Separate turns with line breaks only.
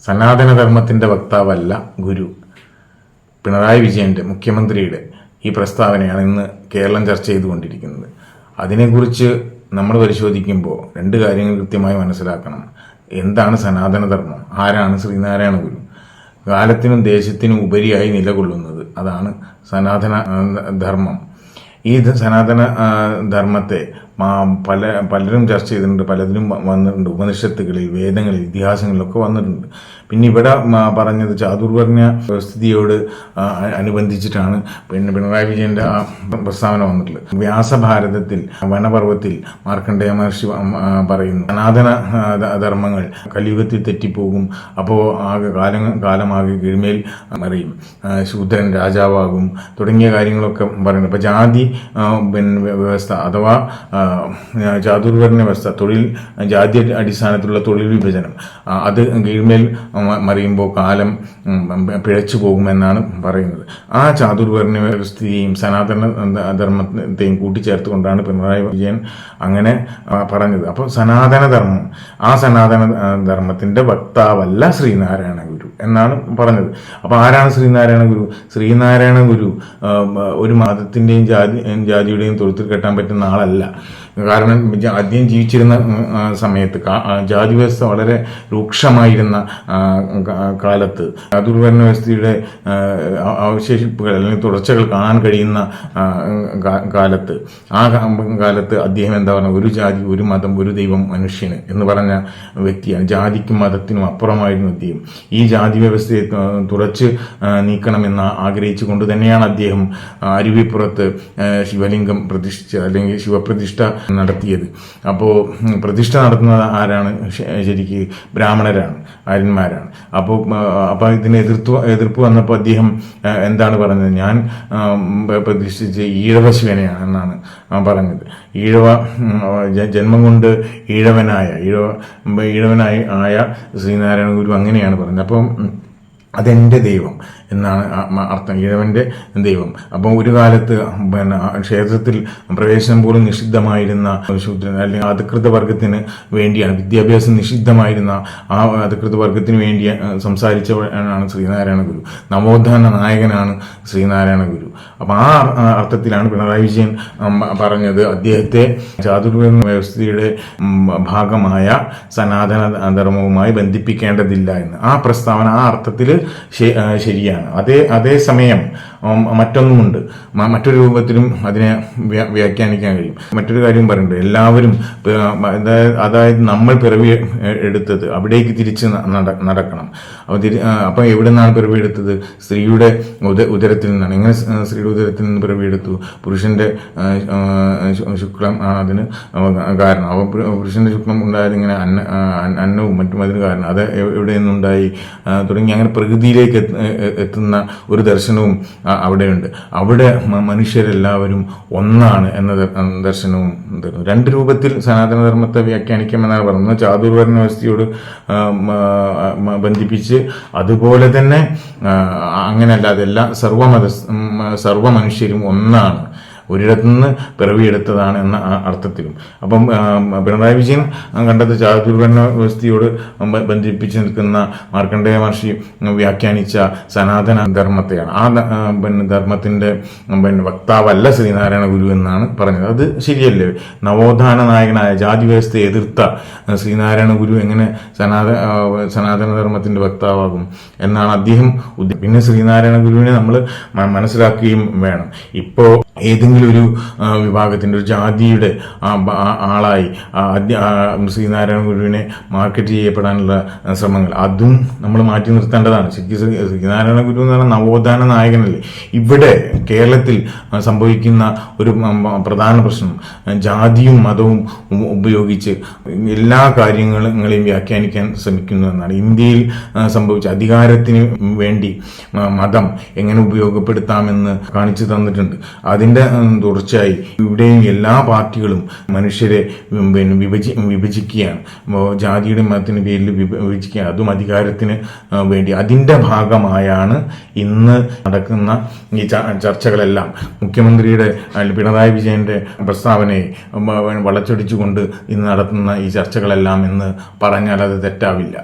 സനാതനധർമ്മത്തിന്റെ വക്താവല്ല ഗുരു. പിണറായി വിജയന്റെ, മുഖ്യമന്ത്രിയുടെ ഈ പ്രസ്താവനയാണ് ഇന്ന് കേരളം ചർച്ച ചെയ്തുകൊണ്ടിരിക്കുന്നത്. അതിനെക്കുറിച്ച് നമ്മൾ പരിശോധിക്കുമ്പോൾ രണ്ട് കാര്യങ്ങൾ കൃത്യമായി മനസ്സിലാക്കണം. എന്താണ് സനാതനധർമ്മം? ആരാണ് ശ്രീനാരായണ ഗുരു? കാലത്തിനും ദേശത്തിനും ഉപരിയായി നിലകൊള്ളുന്നത് അതാണ് സനാതന ധർമ്മം. ഈ സനാതന ധർമ്മത്തെ പലരും ചർച്ച ചെയ്തിട്ടുണ്ട്, പലതിലും വന്നിട്ടുണ്ട്. ഉപനിഷത്തുകളിൽ, വേദങ്ങളിൽ, ഇതിഹാസങ്ങളിലൊക്കെ വന്നിട്ടുണ്ട്. പിന്നെ ഇവിടെ പറഞ്ഞത് ചാതുർവർണ്ണ വ്യവസ്ഥിതിയോട് അനുബന്ധിച്ചിട്ടാണ് പിണറായി വിജയന്റെ ആ പ്രസ്താവന വന്നിട്ടുള്ളത്. വ്യാസഭാരതത്തിൽ വനപർവ്വത്തിൽ മാർക്കണ്ഡേയ മഹർഷി പറയുന്നു, സനാതന ധർമ്മങ്ങൾ കലിയുഗത്തിൽ തെറ്റിപ്പോകും, അപ്പോൾ ആകെ കാലമാകെ കീഴ്മേൽ മറിയും, ശൂദ്രൻ രാജാവാകും തുടങ്ങിയ കാര്യങ്ങളൊക്കെ പറയുന്നു. അപ്പോൾ ജാതി വ്യവസ്ഥ അഥവാ ചാതുർവർണ്ണ വ്യവസ്ഥ, തൊഴിൽ ജാതി അടിസ്ഥാനത്തിലുള്ള തൊഴിൽ വിഭജനം, അത് കീഴ്മേൽ മറിയുമ്പോൾ കാലം പിഴച്ചു പോകുമെന്നാണ് പറയുന്നത്. ആ ചാതുർവർണ്ണ വ്യവസ്ഥയെയും സനാതന ധർമ്മത്തെയും കൂട്ടിച്ചേർത്തുകൊണ്ടാണ് പിണറായി വിജയൻ അങ്ങനെ പറഞ്ഞത്. അപ്പോൾ സനാതനധർമ്മം, ആ സനാതന ധർമ്മത്തിന്റെ വക്താവല്ല ശ്രീനാരായണ ഗുരു എന്നാണ് പറഞ്ഞത്. അപ്പോൾ ആരാണ് ശ്രീനാരായണ ഗുരു? ശ്രീനാരായണ ഗുരു ഒരു മതത്തിന്റെയും ജാതിയുടെയും തൊഴുത്തിൽ കെട്ടാൻ പറ്റുന്ന ആളല്ല. കാരണം ആദ്യം ജീവിച്ചിരുന്ന സമയത്ത് ജാതി വ്യവസ്ഥ വളരെ രൂക്ഷമായിരുന്ന കാലത്ത്, ചാതുർവർണ്ണ വ്യവസ്ഥയുടെ അവശേഷിപ്പുകൾ അല്ലെങ്കിൽ തുടർച്ചകൾ കാണാൻ കഴിയുന്ന കാലത്ത്, ആ കാലത്ത് അദ്ദേഹം എന്താ പറഞ്ഞ, ഒരു ജാതി, ഒരു മതം, ഒരു ദൈവം, മനുഷ്യന് എന്ന് പറഞ്ഞ വ്യക്തിയാണ്. ജാതിക്കും മതത്തിനും അപ്പുറമായിരുന്നു അദ്ദേഹം. ഈ ജാതി വ്യവസ്ഥയെ തുറച്ച് നീക്കണമെന്ന് ആഗ്രഹിച്ചുകൊണ്ട് തന്നെയാണ് അദ്ദേഹം അരുവിപ്പുറത്ത് ശിവലിംഗം പ്രതിഷ്ഠിച്ച അല്ലെങ്കിൽ ശിവപ്രതിഷ്ഠ നടത്തിയത്. അപ്പോൾ പ്രതിഷ്ഠ നടത്തുന്നത് ആരാണ്? ശരിക്ക് ബ്രാഹ്മണരാണ്, ആര്യന്മാരാണ്. അപ്പോൾ ഇതിന് എതിർപ്പ് വന്നപ്പോൾ അദ്ദേഹം എന്താണ് പറഞ്ഞത്? ഞാൻ പ്രതിഷ്ഠിച്ച് ഈഴവ ശിവനെയാണ് എന്നാണ് പറഞ്ഞത്. ഈഴവ ജന്മം കൊണ്ട് ഈഴവനായ ശ്രീനാരായണ ഗുരു അങ്ങനെയാണ് പറഞ്ഞത്. അപ്പം അതെന്റെ ദൈവം എന്നാണ് അർത്ഥം, ഈഴവന്റെ ദൈവം. അപ്പം ഒരു കാലത്ത് ക്ഷേത്രത്തിൽ പ്രവേശനം പോലും നിഷിദ്ധമായിരുന്ന ശൂദ്രൻ അല്ലെങ്കിൽ അധികൃത വർഗത്തിന് വേണ്ടിയാണ്, വിദ്യാഭ്യാസം നിഷിദ്ധമായിരുന്ന ആ അധികൃത വർഗത്തിന് വേണ്ടി സംസാരിച്ചവനാണ് ശ്രീനാരായണ ഗുരു. നവോത്ഥാന നായകനാണ് ശ്രീനാരായണ ഗുരു. അപ്പം ആ അർത്ഥത്തിലാണ് പിണറായി വിജയൻ പറഞ്ഞത് അദ്ദേഹത്തെ ചാതുർവർണ്ണ വ്യവസ്ഥയുടെ ഭാഗമായ സനാതന ധർമ്മവുമായി ബന്ധിപ്പിക്കേണ്ടതില്ല എന്ന്. ആ പ്രസ്താവന ആ അർത്ഥത്തിൽ ശരിയാണ്. അതേസമയം മറ്റൊന്നുമുണ്ട്, മറ്റൊരു രൂപത്തിലും അതിനെ വ്യാഖ്യാനിക്കാൻ കഴിയും. മറ്റൊരു കാര്യം പറയുന്നുണ്ട്, എല്ലാവരും, അതായത് നമ്മൾ പിറവി എടുത്തത് അവിടേക്ക് തിരിച്ച് നടക്കണം. അപ്പം എവിടെ നിന്നാണ് പിറവി എടുത്തത്? സ്ത്രീയുടെ ഉദരത്തിൽ നിന്നാണ്. എങ്ങനെ സ്ത്രീയുടെ ഉദരത്തിൽ നിന്ന് പിറവി എടുത്തു? പുരുഷന്റെ ശുക്ലം ആണ് അതിന് കാരണം. അപ്പോൾ പുരുഷന്റെ ശുക്ലം ഉണ്ടായത് ഇങ്ങനെ അന്നവും മറ്റും അതിന് കാരണം. അത് എവിടെ നിന്നുണ്ടായി തുടങ്ങി അങ്ങനെ പ്രകൃതിയിലേക്ക് എത്തുന്ന ഒരു ദർശനവും അവിടെയുണ്ട്. അവിടെ മനുഷ്യരെല്ലാവരും ഒന്നാണ് എന്ന ദർശനവും തരുന്നു. രണ്ട് രൂപത്തിൽ സനാതനധർമ്മത്തെ വ്യാഖ്യാനിക്കാമെന്നാണ് പറയുന്നത്. ചാതുർവർണ്ണ വ്യവസ്ഥയോട് ബന്ധിപ്പിച്ച്, അതുപോലെ തന്നെ അങ്ങനെയല്ലാതെ സർവ മനുഷ്യരും ഒന്നാണ്, ഒരിടത്തുനിന്ന് പിറവിയെടുത്തതാണ് എന്ന അർത്ഥത്തിലും. അപ്പം പിണറായി വിജയൻ കണ്ടത് ചാതുർവർണ്ണ വ്യവസ്ഥയോട് ബന്ധിപ്പിച്ച് നിൽക്കുന്ന മാർക്കണ്ഡേയ മഹർഷി വ്യാഖ്യാനിച്ച സനാതന ധർമ്മത്തെയാണ്. ആ ധർമ്മത്തിന്റെ വക്താവല്ല ശ്രീനാരായണ ഗുരു എന്നാണ് പറഞ്ഞത്. അത് ശരിയല്ലേ? നവോത്ഥാന നായകനായ, ജാതി വ്യവസ്ഥയെ എതിർത്ത ശ്രീനാരായണ ഗുരു എങ്ങനെ സനാതന ധർമ്മത്തിന്റെ വക്താവാകും എന്നാണ് അദ്ദേഹം. പിന്നെ ശ്രീനാരായണ ഗുരുവിനെ നമ്മൾ മനസ്സിലാക്കുകയും വേണം. ഇപ്പോ ഏതെങ്കിലും ഒരു വിഭാഗത്തിന്റെ, ഒരു ജാതിയുടെ ആളായി ശ്രീനാരായണ ഗുരുവിനെ മാർക്കറ്റ് ചെയ്യപ്പെടാനുള്ള ശ്രമങ്ങൾ, അതും നമ്മൾ മാറ്റി നിർത്തേണ്ടതാണ്. ശ്രീനാരായണ ഗുരു എന്ന് പറഞ്ഞാൽ നവോത്ഥാന നായകനല്ലേ. ഇവിടെ കേരളത്തിൽ സംഭവിക്കുന്ന ഒരു പ്രധാന പ്രശ്നം ജാതിയും മതവും ഉപയോഗിച്ച് എല്ലാ കാര്യങ്ങളെയും വ്യാഖ്യാനിക്കാൻ ശ്രമിക്കുന്നു എന്നാണ്. ഇന്ത്യയിൽ സംഭവിച്ച അധികാരത്തിന് വേണ്ടി മതം എങ്ങനെ ഉപയോഗപ്പെടുത്താമെന്ന് കാണിച്ചു തന്നിട്ടുണ്ട്. അതിന്റെ തുടർച്ചയായി ഇവിടെയും എല്ലാ പാർട്ടികളും മനുഷ്യരെ വിഭജിക്കുകയാണ്. ജാതിയുടെ മതത്തിന് പേരിൽ വിഭജിക്കുക, അതും അധികാരത്തിന് വേണ്ടി. അതിന്റെ ഭാഗമായാണ് ഇന്ന് നടക്കുന്ന ഈ ചർച്ചകളെല്ലാം. മുഖ്യമന്ത്രിയുടെ പിണറായി വിജയന്റെ പ്രസ്താവനയെ വളച്ചൊടിച്ചുകൊണ്ട് ഇന്ന് നടത്തുന്ന ഈ ചർച്ചകളെല്ലാം എന്ന് പറഞ്ഞാൽ അത് തെറ്റാവില്ല.